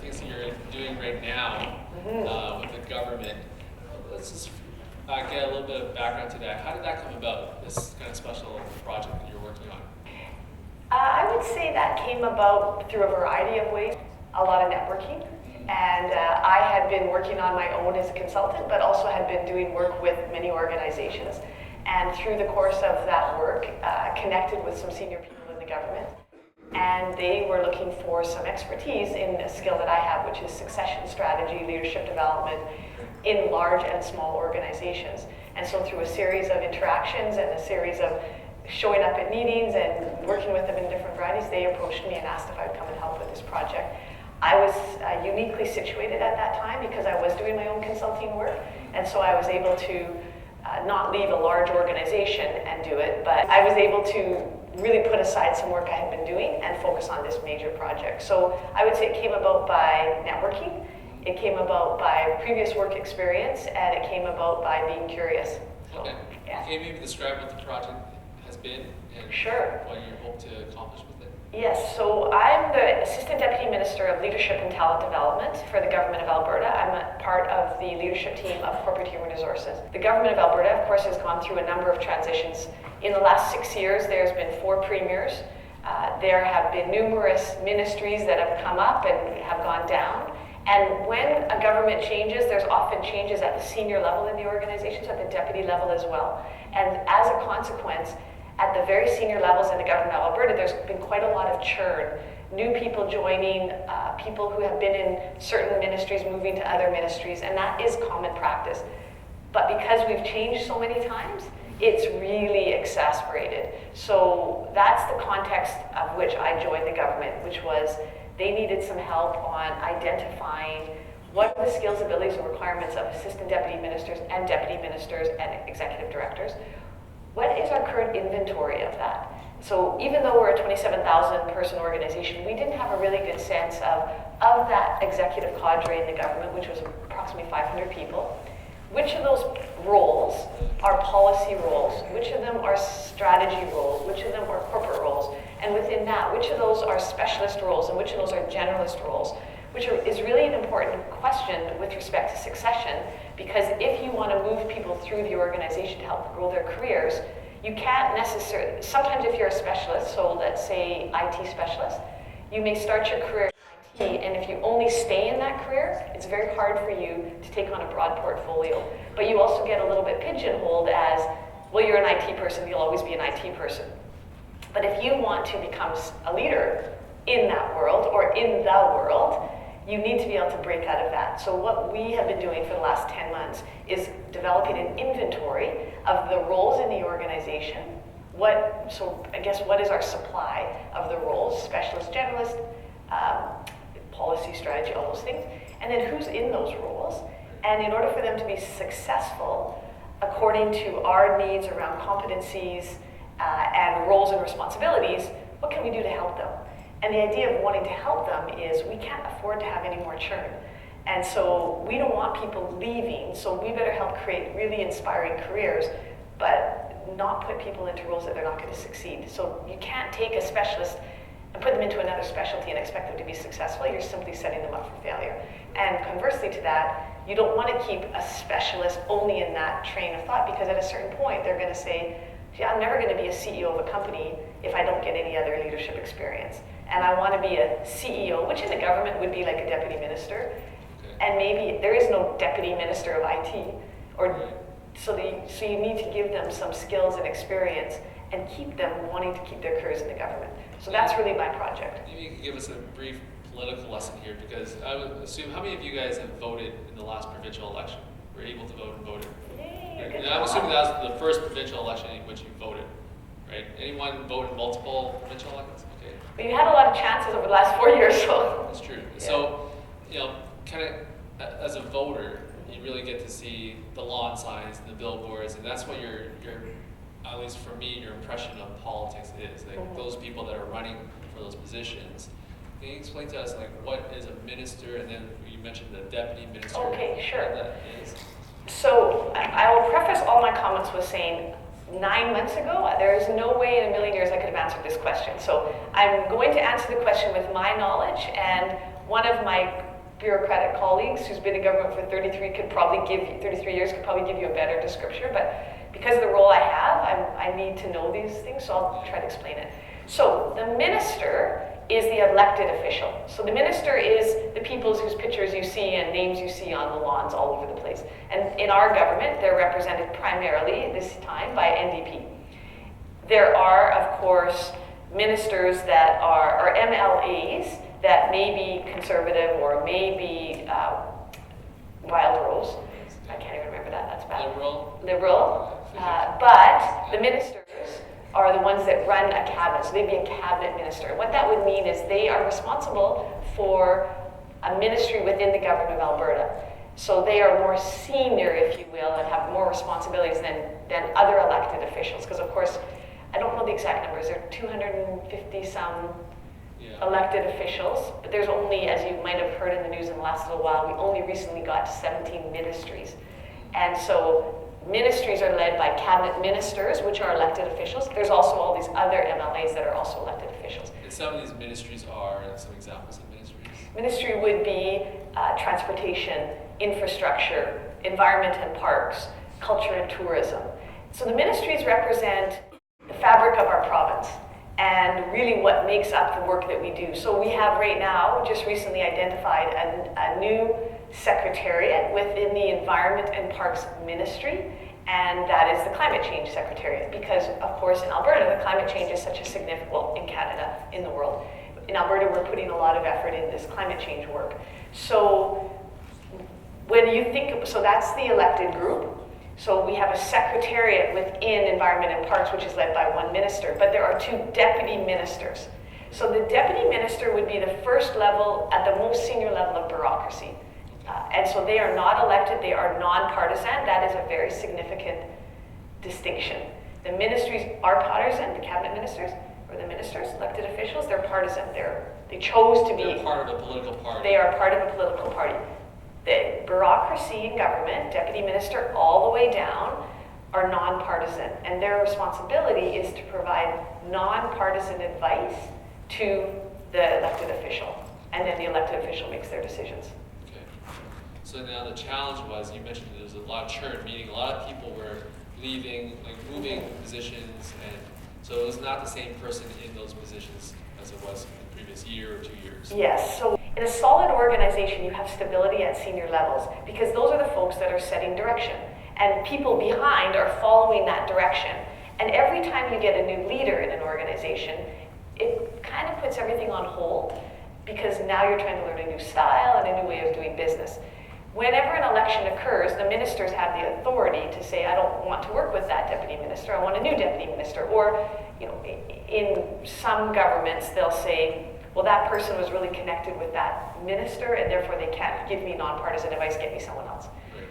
things that you're doing right now with the government. Let's just get a little bit of background to that. How did that come about, this kind of special project that you're working on? I would say that came about through a variety of ways, a lot of networking. And I had been working on my own as a consultant, but also had been doing work with many organizations. And through the course of that work, connected with some senior people in the government. And they were looking for some expertise in a skill that I have, which is succession strategy, leadership development in large and small organizations. And so through a series of interactions and a series of showing up at meetings and working with them in different varieties, they approached me and asked if I'd come and help with this project. I was uniquely situated at that time because I was doing my own consulting work, and so I was able to not leave a large organization and do it, but I was able to really put aside some work I had been doing and focus on this major project. So I would say it came about by networking, it came about by previous work experience, and it came about by being curious. So, okay. Yeah. Can you maybe describe what the project has been and Sure. what you hope to accomplish with it? Yes, so I'm the Assistant Deputy Minister of Leadership and Talent Development for the Government of Alberta. I'm a part of the leadership team of Corporate Human Resources. The Government of Alberta, of course, has gone through a number of transitions. In the last 6 years, there's been 4 premiers. There have been numerous ministries that have come up and have gone down. And when a government changes, there's often changes at the senior level in the organization, so at the deputy level as well. And as a consequence, at the very senior levels in the government of Alberta, there's been quite a lot of churn. New people joining, people who have been in certain ministries moving to other ministries, and that is common practice. But because we've changed so many times, it's really exasperated. So that's the context of which I joined the government, which was they needed some help on identifying what are the skills, abilities, and requirements of assistant deputy ministers and deputy ministers and executive directors. What is our current inventory of that? So even though we're a 27,000 person organization, we didn't have a really good sense of that executive cadre in the government, which was approximately 500 people. Which of those roles are policy roles? Which of them are strategy roles? Which of them are corporate roles? And within that, which of those are specialist roles and which of those are generalist roles? Is really an important question with respect to succession, because if you want to move people through the organization to help grow their careers, you can't necessarily, sometimes if you're a specialist, so let's say IT specialist, you may start your career in IT, and if you only stay in that career, it's very hard for you to take on a broad portfolio. But you also get a little bit pigeonholed as, well, you're an IT person, you'll always be an IT person. But if you want to become a leader in that world or in the world, you need to be able to break out of that. So what we have been doing for the last 10 months is developing an inventory of the roles in the organization. So I guess what is our supply of the roles, specialist, generalist, policy, strategy, all those things, and then who's in those roles. And in order for them to be successful, according to our needs around competencies and roles and responsibilities, what can we do to help them? And the idea of wanting to help them is we can't afford to have any more churn. And so we don't want people leaving, so we better help create really inspiring careers, but not put people into roles that they're not going to succeed. So you can't take a specialist and put them into another specialty and expect them to be successful. You're simply setting them up for failure. And conversely to that, you don't want to keep a specialist only in that train of thought, because at a certain point they're going to say, gee, I'm never going to be a CEO of a company if I don't get any other leadership experience. And I want to be a CEO, which in the government would be like a deputy minister. And maybe there is no deputy minister of IT. So you need to give them some skills and experience and keep them wanting to keep their careers in the government. So that's really my project. Maybe you could give us a brief political lesson here, because I would assume, how many of you guys have voted in the last provincial election? Were able to vote and voted? Yay, I'm assuming that was the first provincial election in which you voted, right? Anyone vote in multiple provincial elections? Okay. But you had a lot of chances over the last 4 years, so. That's true. Yeah. So, kind of as a voter, you really get to see the lawn signs and the billboards, and that's what your at least for me, your impression of politics is. Like those people that are running for those positions. Can you explain to us, like, what is a minister, and then you mentioned the deputy minister. Okay, sure. What that is. So I will preface all my comments with saying 9 months ago, there is no way in a million years I could have answered this question. So I'm going to answer the question with my knowledge and one of my bureaucratic colleagues who's been in government for 33 years could probably give you a better description, but because of the role I have, I need to know these things, so I'll try to explain it. So the minister is the elected official. So the minister is the people whose pictures you see and names you see on the lawns all over the place. And in our government, they're represented primarily this time by NDP. There are, of course, ministers that are, or MLAs, that may be conservative or may be Wild Rose. I can't even remember that, that's bad. Liberal. But the ministers are the ones that run a cabinet, so they'd be a cabinet minister. And what that would mean is they are responsible for a ministry within the government of Alberta. So they are more senior, if you will, and have more responsibilities than other elected officials. Because of course, I don't know the exact numbers, there are 250 some elected officials, but there's only, as you might have heard in the news in the last little while, we only recently got to 17 ministries. And so ministries are led by cabinet ministers, which are elected officials. There's also all these other MLAs that are also elected officials. And some of these ministries are, some examples of ministries. Ministry would be transportation, infrastructure, environment and parks, culture and tourism. So the ministries represent the fabric of our province and really what makes up the work that we do. So we have right now, just recently identified a new secretariat within the Environment and Parks Ministry, and that is the Climate Change Secretariat, because of course in Alberta the climate change is such a significant, well, in Canada, in the world. In Alberta we're putting a lot of effort in this climate change work. So when you think, so that's the elected group. So we have a secretariat within Environment and Parks, which is led by one minister, but there are two deputy ministers. So the deputy minister would be the first level, at the most senior level of bureaucracy. And so they are not elected, they are non-partisan. That is a very significant distinction. The ministries are partisan, the cabinet ministers, or the ministers, elected officials, they're partisan. They chose to be. They're part of a political party. They are part of a political party. The bureaucracy in government, deputy minister all the way down, are non-partisan. And their responsibility is to provide non-partisan advice to the elected official. And then the elected official makes their decisions. So now the challenge was, you mentioned there was a lot of churn, meaning a lot of people were leaving, like moving positions, and so it was not the same person in those positions as it was in the previous year or 2 years. Yes, so in a solid organization you have stability at senior levels because those are the folks that are setting direction, and people behind are following that direction. And every time you get a new leader in an organization, it kind of puts everything on hold because now you're trying to learn a new style and a new way of doing business. Whenever an election occurs, the ministers have the authority to say, I don't want to work with that deputy minister, I want a new deputy minister. Or, you know, in some governments, they'll say, well, that person was really connected with that minister, and therefore they can't give me nonpartisan advice, get me someone else.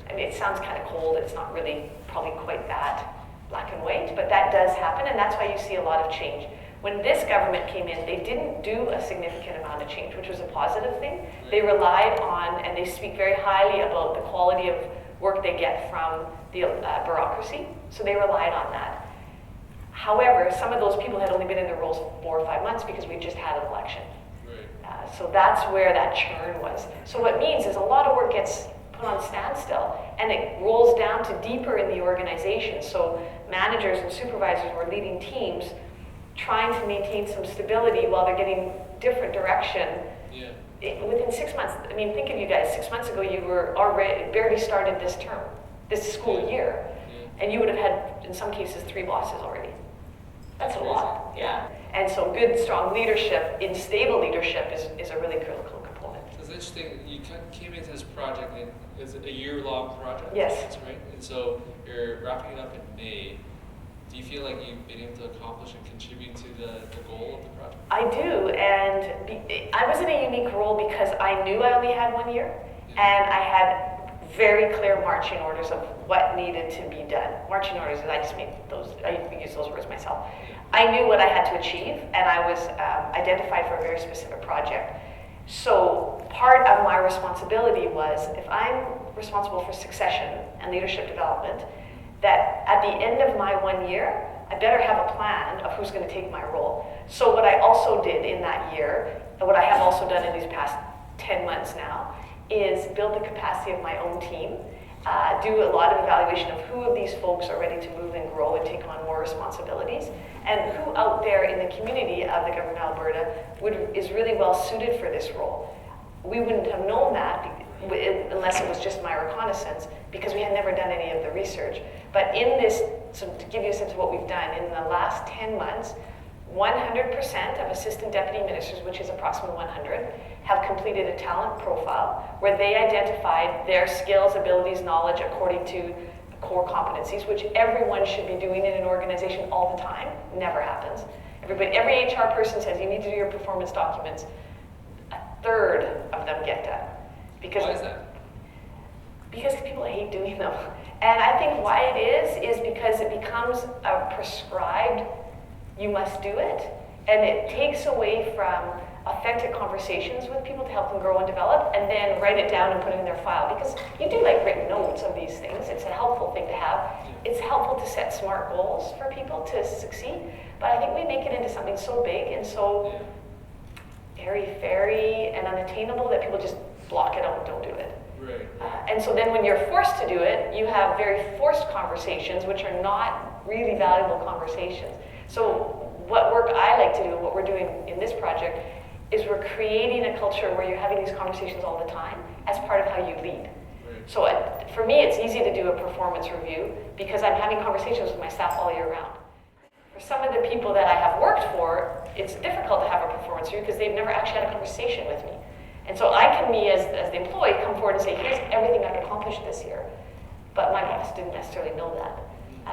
I mean, it sounds kind of cold, it's not really probably quite that black and white, but that does happen, and that's why you see a lot of change. When this government came in, they didn't do a significant amount of change, which was a positive thing. They relied on, and they speak very highly about the quality of work they get from the bureaucracy, so they relied on that. However, some of those people had only been in their roles 4 or 5 months because we just had an election. So that's where that churn was. So what it means is a lot of work gets put on standstill, and it rolls down to deeper in the organization. So managers and supervisors were leading teams trying to maintain some stability while they're getting different direction. Within 6 months, I mean, think of you guys, 6 months ago you were already barely started this term, this school year, and you would have had, in some cases, 3 bosses already. That's a lot, And so good, strong leadership, stable leadership is a really critical component. So it's interesting, you came into this project, and it's a year-long project? Yes. That's right. And so you're wrapping it up in May. Do you feel like you've been able to accomplish and contribute to the goal of the project? I do, and I was in a unique role because I knew I only had 1 year, and I had very clear marching orders of what needed to be done. Marching orders, and I just made those, I use those words myself. I knew what I had to achieve, and I was identified for a very specific project. So part of my responsibility was, if I'm responsible for succession and leadership development, that at the end of my 1 year, I better have a plan of who's going to take my role. So what I also did in that year, and what I have also done in these past 10 months now, is build the capacity of my own team, do a lot of evaluation of who of these folks are ready to move and grow and take on more responsibilities, and who out there in the community of the government of Alberta is really well suited for this role. We wouldn't have known that unless it was just my reconnaissance, because we had never done any of the research. But in this, so to give you a sense of what we've done, in the last 10 months, 100% of assistant deputy ministers, which is approximately 100, have completed a talent profile where they identified their skills, abilities, knowledge according to core competencies, which everyone should be doing in an organization all the time. Never happens. Every HR person says you need to do your performance documents. A third of them get done. Why is that? Because people hate doing them. And I think why it is because it becomes a prescribed, you must do it, and it takes away from authentic conversations with people to help them grow and develop, and then write it down and put it in their file. Because you do like written notes of these things. It's a helpful thing to have. It's helpful to set smart goals for people to succeed, but I think we make it into something so big and so airy-fairy and unattainable that people just block it out and don't do it. Right. And so then when you're forced to do it, you have very forced conversations, which are not really valuable conversations. So what work I like to do, what we're doing in this project, is we're creating a culture where you're having these conversations all the time as part of how you lead. Right. So for me, it's easy to do a performance review because I'm having conversations with my staff all year round. For some of the people that I have worked for, it's difficult to have a performance review because they've never actually had a conversation with me. And so I can, as the employee, come forward and say, here's everything I've accomplished this year. But my boss didn't necessarily know that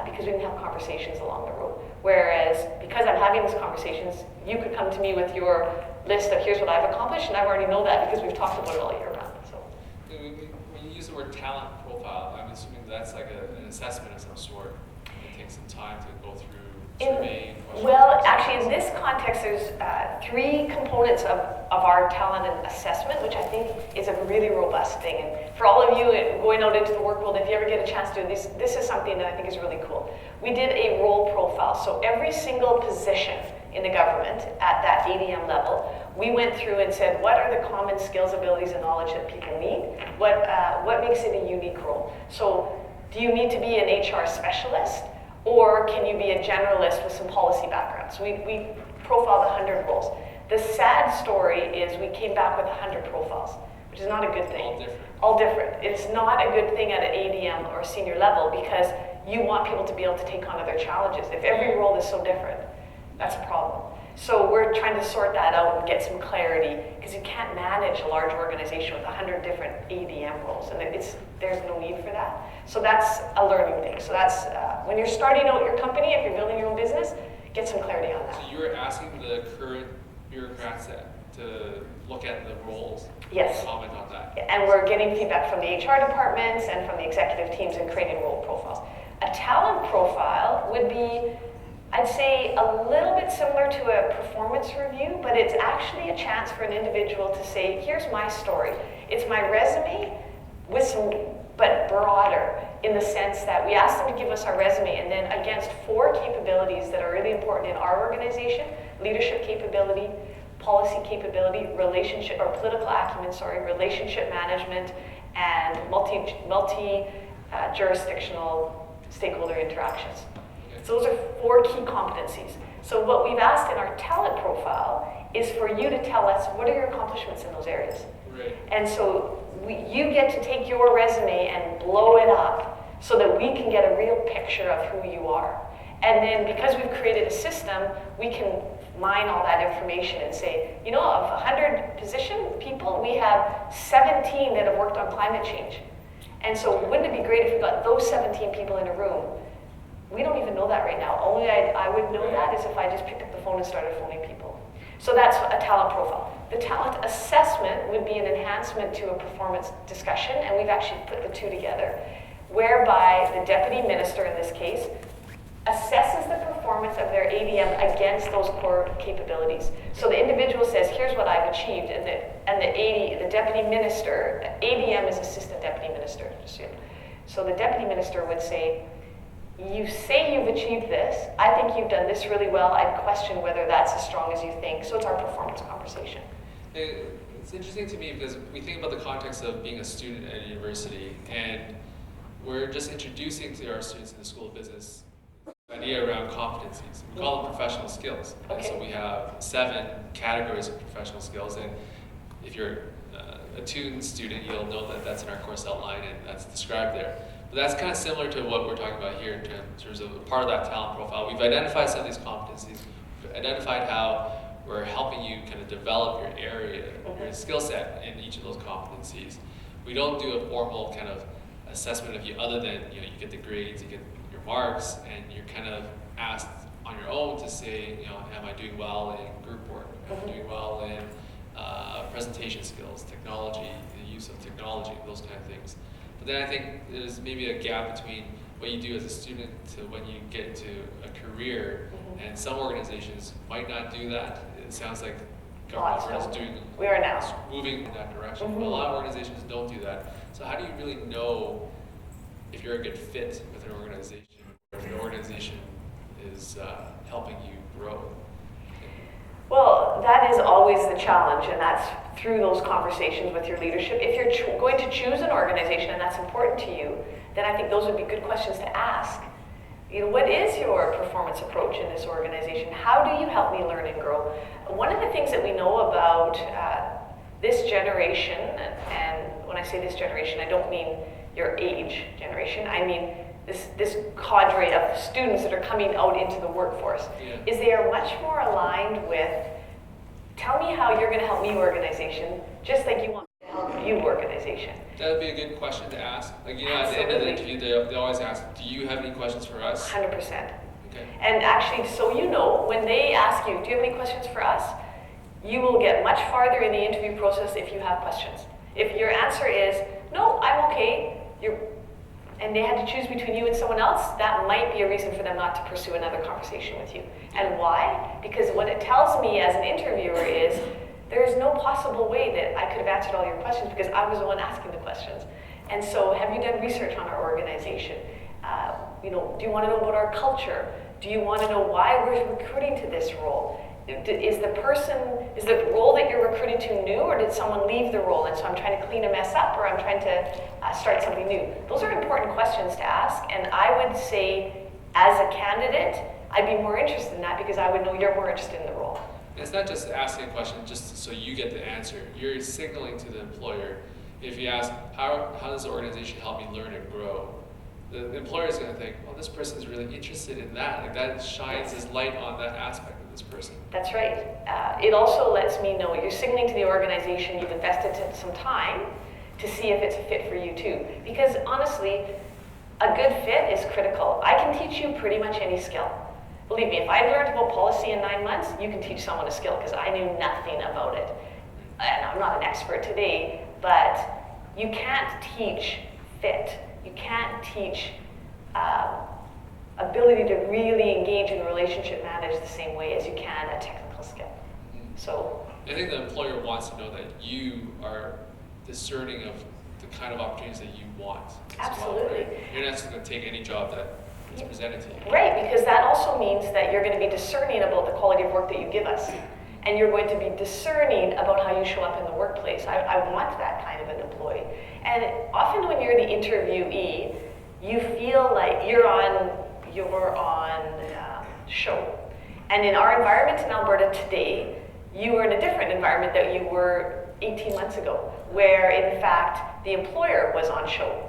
because we didn't have conversations along the road. Whereas, because I'm having these conversations, you could come to me with your list of here's what I've accomplished, and I already know that because we've talked about it all year round. So, when you use the word talent profile, I'm assuming that's like an assessment of some sort. It takes some time to go through surveying questions. Well, actually, in this context, there's three components of our talent and assessment, which I think is a really robust thing. And for all of you going out into the work world, if you ever get a chance to do this is something that I think is really cool. We did a role profile. So every single position in the government at that ADM level, we went through and said, what are the common skills, abilities, and knowledge that people need? What makes it a unique role? So do you need to be an HR specialist? Or can you be a generalist with some policy background? So we profiled 100 roles. The sad story is we came back with 100 profiles, which is not a good thing. All different. All different. It's not a good thing at an ADM or senior level because you want people to be able to take on other challenges. If every role is so different, that's a problem. So we're trying to sort that out and get some clarity because you can't manage a large organization with 100 different ADM roles, and there's no need for that. So that's a learning thing. So that's when you're starting out your company, if you're building your own business, get some clarity on that. So you were asking the current bureaucrats to look at the roles. Yes. And comment on that. And we're getting feedback from the HR departments and from the executive teams and creating role profiles. A talent profile would be, I'd say, a little bit similar to a performance review, but it's actually a chance for an individual to say, here's my story. It's my resume with some, but broader, in the sense that we ask them to give us our resume, and then against 4 capabilities that are really important in our organization: leadership capability, policy capability, relationship or political acumen, relationship management, and multi-jurisdictional stakeholder interactions. So those are 4 key competencies. So what we've asked in our talent profile is for you to tell us what are your accomplishments in those areas. Right. And so you get to take your resume and blow it up so that we can get a real picture of who you are. And then because we've created a system, we can mine all that information and say, you know, of 100 people, we have 17 that have worked on climate change. And so wouldn't it be great if we got those 17 people in a room? We don't even know that right now. Only I would know that is if I just picked up the phone and started phoning people. So that's a talent profile. The talent assessment would be an enhancement to a performance discussion, and we've actually put the 2 together, whereby the deputy minister in this case assesses the performance of their ADM against those core capabilities. So the individual says, here's what I've achieved, and the deputy minister, ADM is assistant deputy minister, so the deputy minister would say, you say you've achieved this, I think you've done this really well, I'd question whether that's as strong as you think, so it's our performance conversation. It It's interesting to me because we think about the context of being a student at a university, and we're just introducing to our students in the School of Business the idea around competencies. We call them professional skills. And so we have 7 categories of professional skills, and if you're a TUNE student, you'll know that that's in our course outline and that's described there. But that's kind of similar to what we're talking about here in terms of part of that talent profile. We've identified some of these competencies. We've identified how we're helping you kind of develop your area, your skill set in each of those competencies. We don't do a formal kind of assessment of you other than, you get the grades, you get your marks, and you're kind of asked on your own to say, am I doing well in group work? Am I doing well in presentation skills, technology, the use of technology, those kind of things. But then I think there's maybe a gap between what you do as a student to when you get into a career, and some organizations might not do that. It sounds like government is doing, we are now moving in that direction. But a lot of organizations don't do that. So how do you really know if you're a good fit with an organization, or if an organization is helping you grow? Well, that is always the challenge, and that's through those conversations with your leadership. If you're going to choose an organization and that's important to you, then I think those would be good questions to ask. What is your performance approach in this organization? How do you help me learn and grow? One of the things that we know about this generation, and when I say this generation, I don't mean your age generation, I mean this cadre of students that are coming out into the workforce, is they are much more aligned with, tell me how you're going to help me organization, just like you want me to help you organization. That would be a good question to ask. Like, at the end of the interview, they always ask, do you have any questions for us? 100%. Okay. And actually, so when they ask you, do you have any questions for us? You will get much farther in the interview process if you have questions. If your answer is, no, I'm okay, and they had to choose between you and someone else, that might be a reason for them not to pursue another conversation with you. And why? Because what it tells me as an interviewer is, there is no possible way that I could have answered all your questions because I was the one asking the questions. And so have you done research on our organization? Do you want to know about our culture? Do you want to know why we're recruiting to this role? Is the role that you're recruiting to new, or did someone leave the role and so I'm trying to clean a mess up, or I'm trying to start something new? Those are important questions to ask, and I would say as a candidate, I'd be more interested in that because I would know you're more interested in the role. It's not just asking a question just so you get the answer. You're signaling to the employer. If you ask, how does the organization help me learn and grow? The employer is going to think, well, this person is really interested in that. Like, that shines his light on that aspect of this person. That's right. It also lets me know you're signaling to the organization you've invested some time to see if it's a fit for you too. Because honestly, a good fit is critical. I can teach you pretty much any skill. Believe me, if I learned about policy in 9 months, you can teach someone a skill because I knew nothing about it. And I'm not an expert today, but you can't teach fit. You can't teach ability to really engage in relationship manage the same way as you can a technical skill. So I think the employer wants to know that you are discerning of the kind of opportunities that you want. Absolutely. Well, right? You're not just going to take any job that is presented to you. Right, because that also means that you're going to be discerning about the quality of work that you give us. And you're going to be discerning about how you show up in the workplace. I want that kind of an employee. And often when you're the interviewee, you feel like you're on show. And in our environment in Alberta today, you are in a different environment that you were 18 months ago, where in fact the employer was on show.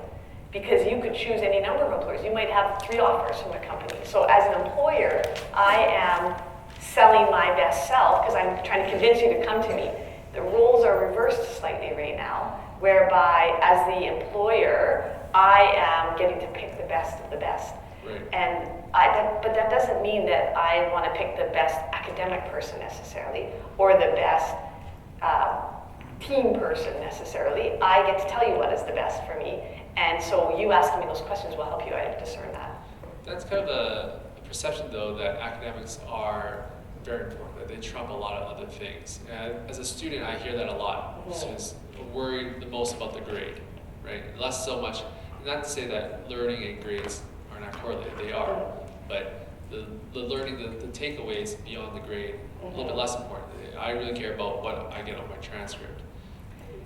Because you could choose any number of employers. You might have 3 offers from a company. So as an employer, I am selling my best self because I'm trying to convince you to come to me. The roles are reversed slightly right now, whereby as the employer, I am getting to pick the best of the best. Right. But that doesn't mean that I want to pick the best academic person necessarily, or the best team person necessarily. I get to tell you what is the best for me. And so you asking me those questions will help you discern that. That's kind of a perception, though, that academics are very important, that they trump a lot of other things. And as a student, I hear that a lot. Students worry the most about the grade, right? Less so much, not to say that learning and grades are not correlated, they are, but the learning, the takeaways beyond the grade, a little bit less important. I really care about what I get on my transcript.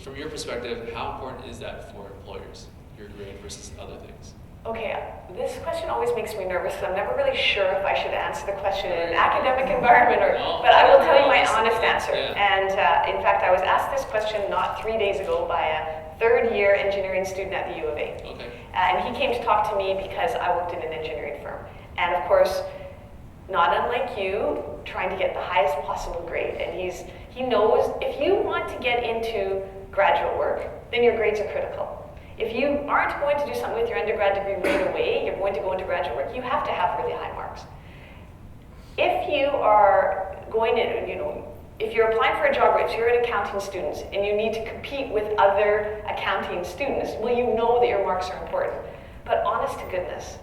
from your perspective, how important is that for employers, your grade versus other things? Okay, this question always makes me nervous. I'm never really sure if I should answer the question in an academic environment but I will tell you my honest answer. Yeah. And in fact, I was asked this question not 3 days ago by a third-year engineering student at the U of A. Okay. And he came to talk to me because I worked in an engineering firm. And of course, not unlike you, trying to get the highest possible grade. And he knows if you want to get into graduate work, then your grades are critical. If you aren't going to do something with your undergrad degree right away, you're going to go into graduate work, you have to have really high marks. If you are going to, if you're applying for a job, if you're an accounting student and you need to compete with other accounting students, well, you know that your marks are important. But honest to goodness,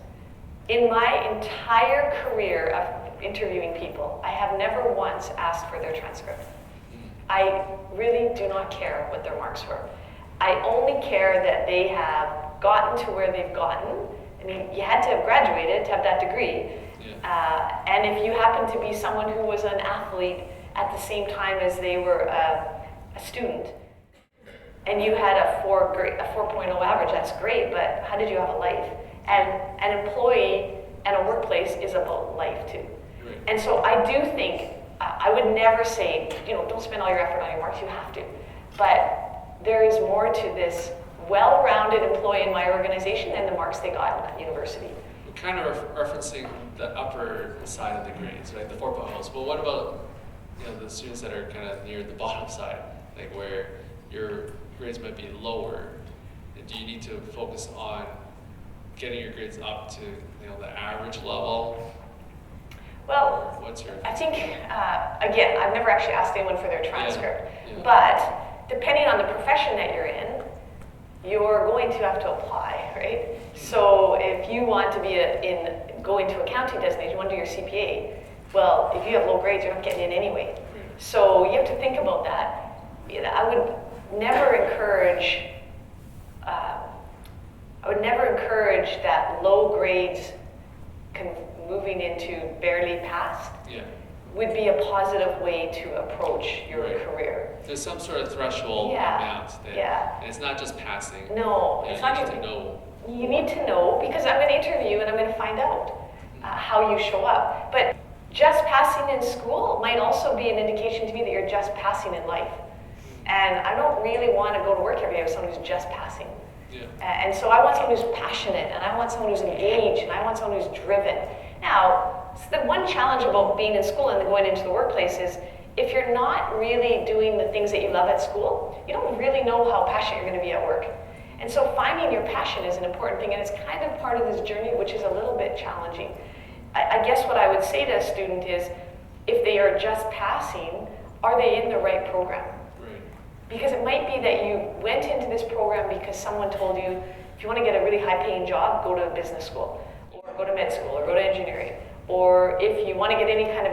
in my entire career of interviewing people, I have never once asked for their transcript. I really do not care what their marks were. I only care that they have gotten to where they've gotten. I mean, you had to have graduated to have that degree. Yeah. And if you happen to be someone who was an athlete at the same time as they were a student, and you had a 4.0 average, that's great, but how did you have a life? And an employee and a workplace is about life too. Right. And so I do think, I would never say, don't spend all your effort on your marks, you have to. But there is more to this well-rounded employee in my organization than the marks they got at university. We're kind of referencing the upper side of the grades, right? The 4.0s. But what about the students that are kind of near the bottom side, like where your grades might be lower? And do you need to focus on getting your grades up to the average level? Well, what's your? I think again, I've never actually asked anyone for their transcript, Yeah. but depending on the profession that you're in, you're going to have to apply, right? So if you want to be go into accounting designation, you want to do your CPA, well, if you have low grades, you're not getting in anyway. So you have to think about that. I would never encourage that low grades moving into barely passed. Yeah. Would be a positive way to approach your career. There's some sort of threshold amount that, and it's not just passing. No, it's it's not not just to know. You need to know because I'm going to interview you and I'm going to find out how you show up. But just passing in school might also be an indication to me that you're just passing in life. And I don't really want to go to work every day with someone who's just passing. Yeah. And so I want someone who's passionate, and I want someone who's engaged, and I want someone who's driven. Now, the one challenge about being in school and going into the workplace is if you're not really doing the things that you love at school, you don't really know how passionate you're going to be at work. And so finding your passion is an important thing, and it's kind of part of this journey, which is a little bit challenging. I guess what I would say to a student is, if they are just passing, are they in the right program? Right. Because it might be that you went into this program because someone told you, if you want to get a really high-paying job, go to business school, or go to med school, or go to engineering. Or if you want to get any kind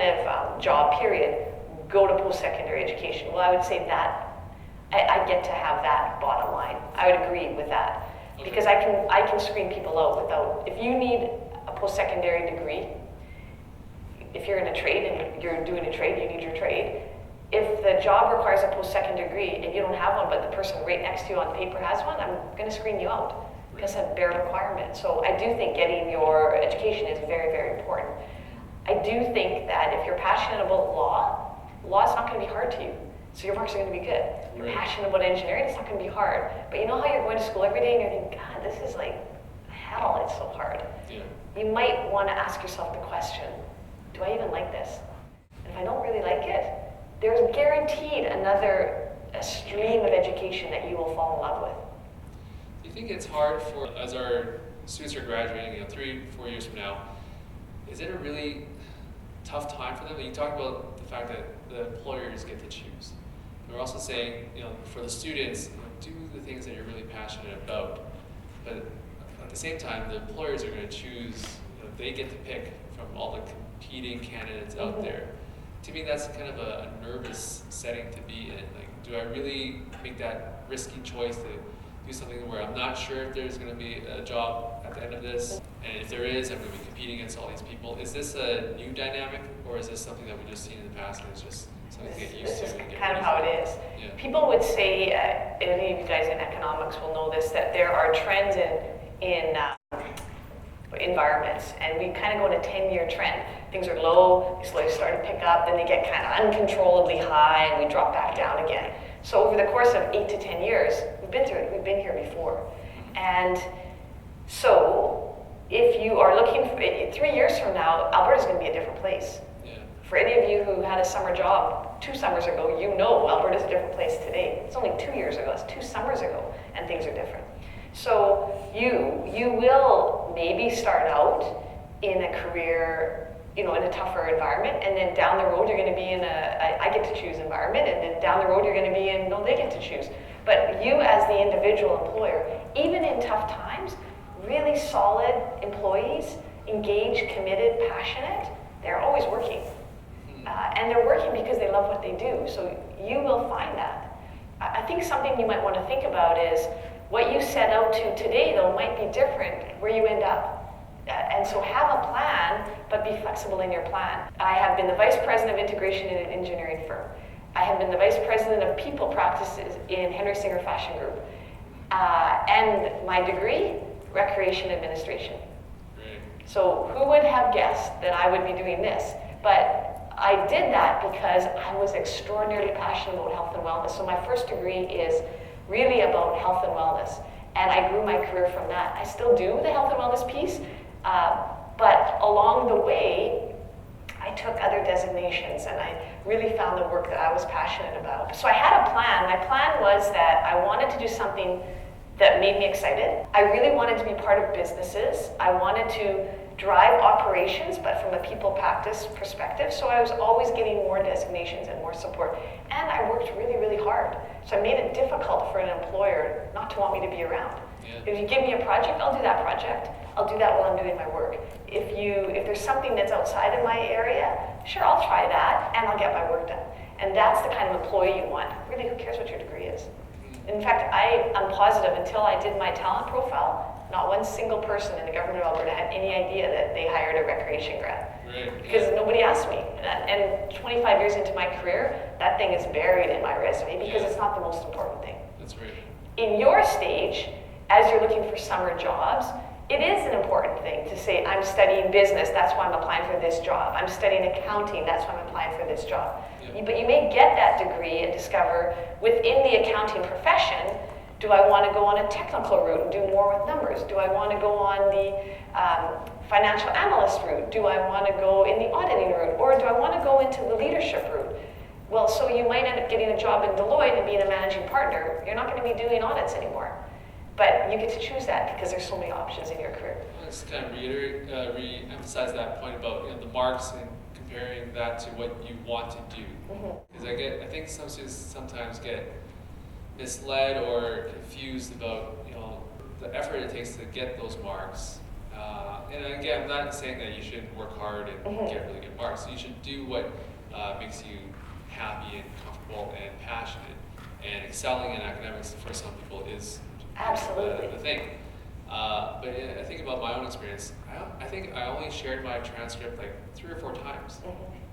of job, period, go to post-secondary education. Well, I would say that I get to have that bottom line. I would agree with that. Okay. Because I can screen people out without, if you need a post-secondary degree, if you're in a trade and you're doing a trade, you need your trade. If the job requires a post-secondary degree and you don't have one, but the person right next to you on paper has one, I'm going to screen you out. Because it's a bare requirement. So I do think getting your education is very, very important. I do think that if you're passionate about law is not going to be hard to you. So your marks are going to be good. If you're passionate about engineering, it's not going to be hard. But you know how you're going to school every day and you're thinking, God, this is like hell, it's so hard. Yeah. You might want to ask yourself the question, do I even like this? And if I don't really like it, there's guaranteed a stream of education that you will fall in love with. Do you think it's hard for, as our students are graduating, 3-4 years from now, is it a really tough time for them? You talk about the fact that the employers get to choose. We're also saying, for the students, do the things that you're really passionate about. But at the same time, the employers are going to choose, they get to pick from all the competing candidates out there. To me, that's kind of a nervous setting to be in. Like, do I really make that risky choice to do something where I'm not sure if there's going to be a job at the end of this? And if there is, I'm going to be competing against all these people. Is this a new dynamic, or is this something that we've just seen in the past and it's just something to get used This to. is kind of how it is. Yeah. People would say, any of you guys in economics will know this, that there are trends in environments, and we kind of go in a 10-year trend. Things are low, they slowly start to pick up, then they get kind of uncontrollably high, and we drop back down again. So over the course of 8 to 10 years, we've been here before. And so if you are looking for 3 years from now, Alberta's going to be a different place. Yeah. For any of you who had a summer job 2 summers ago, you know Alberta's a different place today. It's only 2 years ago, it's 2 summers ago, and things are different. So you will maybe start out in a career, in a tougher environment, and then down the road you're going to be in I get to choose environment, and then down the road you're going to be in, no, they get to choose. But you as the individual employer, even in tough times, really solid employees, engaged, committed, passionate, they're always working. And they're working because they love what they do. So you will find that. I think something you might want to think about is what you set out to today, though, might be different where you end up. And so have a plan, but be flexible in your plan. I have been the Vice President of Integration in an engineering firm. I have been the Vice President of People Practices in Henry Singer Fashion Group. And my degree, Recreation Administration. Great. So who would have guessed that I would be doing this? But I did that because I was extraordinarily passionate about health and wellness. So my first degree is really about health and wellness. And I grew my career from that. I still do the health and wellness piece, but along the way, I took other designations and I really found the work that I was passionate about. So I had a plan. My plan was that I wanted to do something that made me excited. I really wanted to be part of businesses. I wanted to drive operations, but from a people practice perspective. So I was always getting more designations and more support. And I worked really, really hard. So I made it difficult for an employer not to want me to be around. Yeah. If you give me a project, I'll do that project. I'll do that while I'm doing my work. If there's something that's outside of my area, sure, I'll try that and I'll get my work done. And that's the kind of employee you want. Really, who cares what your degree is? In fact, I'm positive until I did my talent profile, not one single person in the government of Alberta had any idea that they hired a recreation grad. Right. Because nobody asked me. And 25 years into my career, that thing is buried in my resume because it's not the most important thing. That's right. In your stage, as you're looking for summer jobs, it is an important thing to say, I'm studying business, that's why I'm applying for this job. I'm studying accounting, that's why I'm applying for this job. Yeah. But you may get that degree and discover within the accounting profession, do I want to go on a technical route and do more with numbers? Do I want to go on the financial analyst route? Do I want to go in the auditing route? Or do I want to go into the leadership route? Well, so you might end up getting a job in Deloitte and being a managing partner. You're not going to be doing audits anymore. But you get to choose that because there's so many options in your career. Let's kind of re-emphasize that point about the marks and comparing that to what you want to do. Because I think some students sometimes get misled or confused about the effort it takes to get those marks. And again, I'm not saying that you shouldn't work hard and get really good marks. You should do what makes you happy and comfortable and passionate. And excelling in academics for some people is absolutely the thing. But I think about my own experience. I think I only shared my transcript like 3 or 4 times.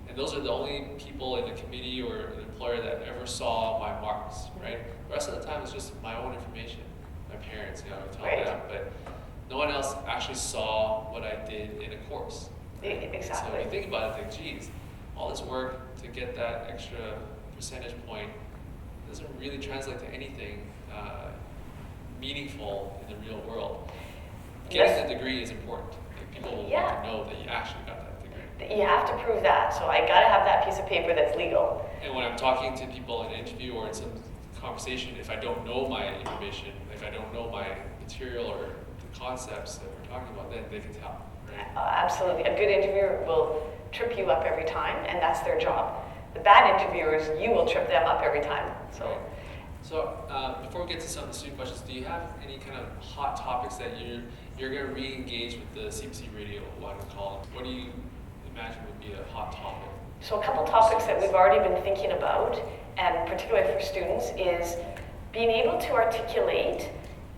And those are the only people in the committee or an employer that ever saw my marks, right? The rest of the time it's just my own information. My parents, I would tell them, but no one else actually saw what I did in a course. Exactly. So if you think about it, think, geez, all this work to get that extra percentage point doesn't really translate to anything meaningful in the real world. Getting the degree is important. Like, people will want to know that you actually got that degree. You have to prove that. So I got to have that piece of paper that's legal. And when I'm talking to people in an interview or in some conversation, if I don't know my information, if I don't know my material or the concepts that we're talking about, then they can tell. Right? Absolutely. A good interviewer will trip you up every time, and that's their job. The bad interviewers, you will trip them up every time. So. Right. So before we get to some of the student questions, do you have any kind of hot topics that you're going to re-engage with the CBC Radio column? What do you imagine would be a hot topic? So a couple topics that we've already been thinking about, and particularly for students, is being able to articulate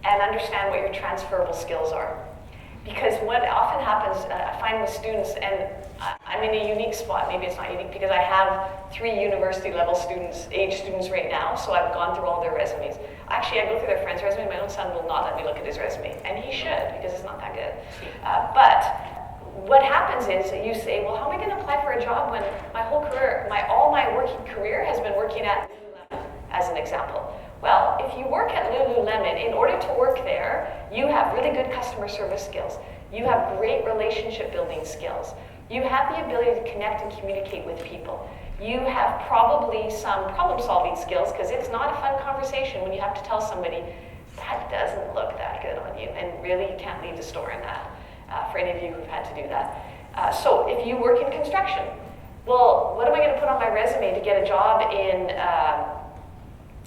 and understand what your transferable skills are. Because what often happens, I find with students, and I'm in a unique spot. Maybe it's not unique because I have 3 university level age students right now, so I've gone through all their resumes. Actually, I go through their friend's resume. My own son will not let me look at his resume, and he should because it's not that good. But what happens is that you say, well, how am I going to apply for a job when my whole career, all my working career has been working at Lululemon, as an example. Well, if you work at Lululemon, in order to work there, you have really good customer service skills. You have great relationship building skills. You have the ability to connect and communicate with people. You have probably some problem solving skills because it's not a fun conversation when you have to tell somebody, that doesn't look that good on you, and really you can't leave the store in that, for any of you who've had to do that. So if you work in construction, well, what am I going to put on my resume to get a job in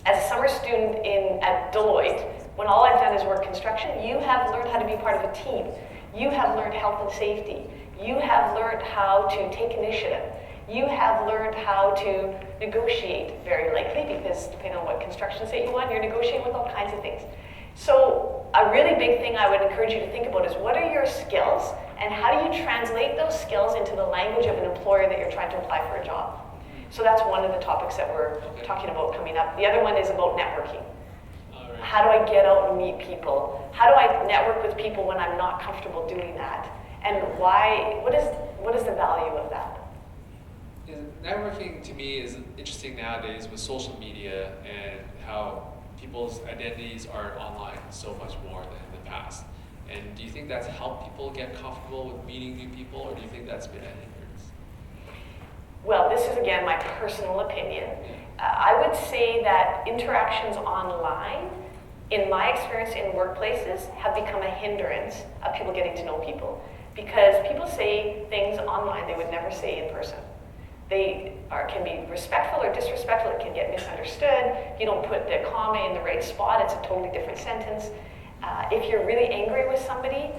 as a summer student at Deloitte, when all I've done is work construction? You have learned how to be part of a team. You have learned health and safety. You have learned how to take initiative. You have learned how to negotiate, very likely, because depending on what construction site you want, you're negotiating with all kinds of things. So a really big thing I would encourage you to think about is what are your skills, and how do you translate those skills into the language of an employer that you're trying to apply for a job? So that's one of the topics that we're talking about coming up. The other one is about networking. Right. How do I get out and meet people? How do I network with people when I'm not comfortable doing that? And why? What is the value of that? Yeah, networking to me is interesting nowadays with social media and how people's identities are online so much more than in the past. And do you think that's helped people get comfortable with meeting new people, or do you think that's been a hindrance? Well, this is again my personal opinion. I would say that interactions online, in my experience in workplaces, have become a hindrance of people getting to know people. Because people say things online they would never say in person. They can be respectful or disrespectful. It can get misunderstood. If you don't put the comma in the right spot, it's a totally different sentence. If you're really angry with somebody,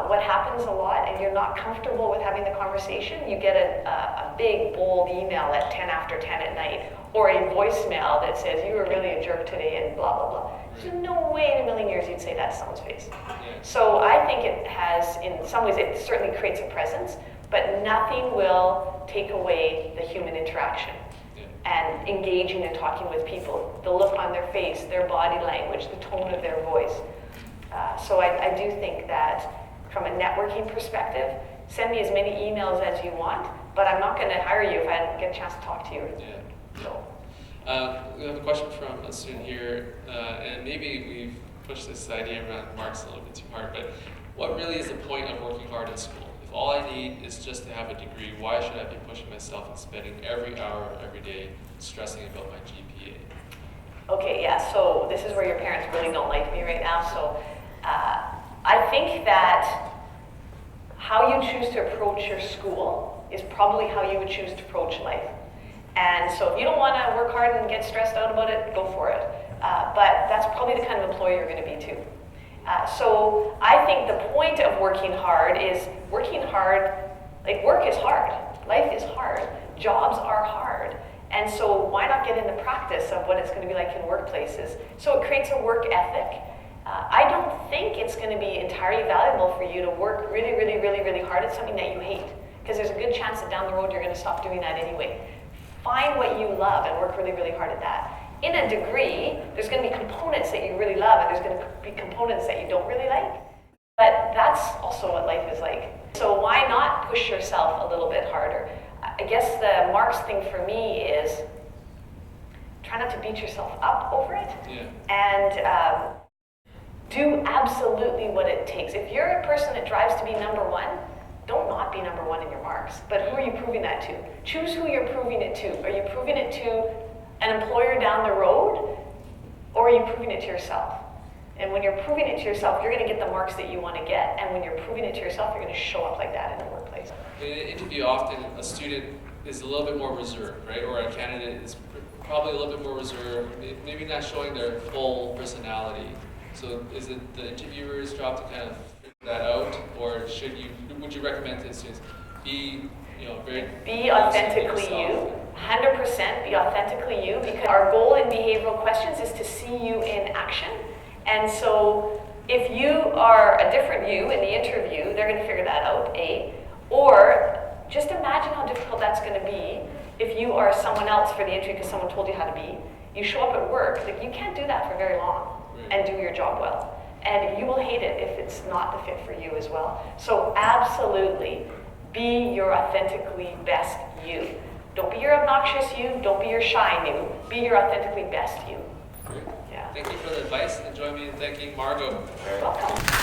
what happens a lot, and you're not comfortable with having the conversation, you get a big, bold email at 10 after 10 at night, or a voicemail that says, you were really a jerk today, and blah, blah, blah. There's no way in a million years you'd say that to someone's face. So I think it has, in some ways, it certainly creates a presence, but nothing will take away the human interaction and engaging and talking with people, the look on their face, their body language, the tone of their voice. So I do think that from a networking perspective, send me as many emails as you want, but I'm not going to hire you if I don't get a chance to talk to you. Yeah. So. We have a question from a student here, and maybe we've pushed this idea around marks a little bit too hard, but what really is the point of working hard in school? If all I need is just to have a degree, why should I be pushing myself and spending every hour of every day stressing about my GPA? Okay, yeah, so this is where your parents really don't like me right now. So I think that how you choose to approach your school is probably how you would choose to approach life. And so if you don't want to work hard and get stressed out about it, go for it. But that's probably the kind of employee you're going to be too. So I think the point of working hard is working hard, like work is hard, life is hard, jobs are hard. And so why not get in the practice of what it's going to be like in workplaces? So it creates a work ethic. I don't think it's going to be entirely valuable for you to work really, really, really, really hard at something that you hate, because there's a good chance that down the road you're going to stop doing that anyway. Find what you love and work really, really hard at that. In a degree, there's going to be components that you really love, and there's going to be components that you don't really like. But that's also what life is like. So why not push yourself a little bit harder? I guess the marks thing for me is try not to beat yourself up over it. And do absolutely what it takes. If you're a person that drives to be number one, don't not be number one in your marks. But who are you proving that to? Choose who you're proving it to. Are you proving it to an employer down the road, or are you proving it to yourself? And when you're proving it to yourself, you're going to get the marks that you want to get. And when you're proving it to yourself, you're going to show up like that in the workplace. In an interview, often a student is a little bit more reserved, right? Or a candidate is probably a little bit more reserved, maybe not showing their full personality. So is it the interviewer's job to kind of figure that out, or would you recommend to students be authentically you, 100% be authentically you, because our goal in behavioral questions is to see you in action. And so if you are a different you in the interview, they're going to figure that out, A, or Just imagine how difficult that's going to be if you are someone else for the interview because someone told you how to be. You show up at work, like you can't do that for very long and do your job well. And you will hate it if it's not the fit for you as well. So absolutely, be your authentically best you. Don't be your obnoxious you, don't be your shy you, be your authentically best you. Great. Yeah. Thank you for the advice, and join me in thanking Margot. You're welcome.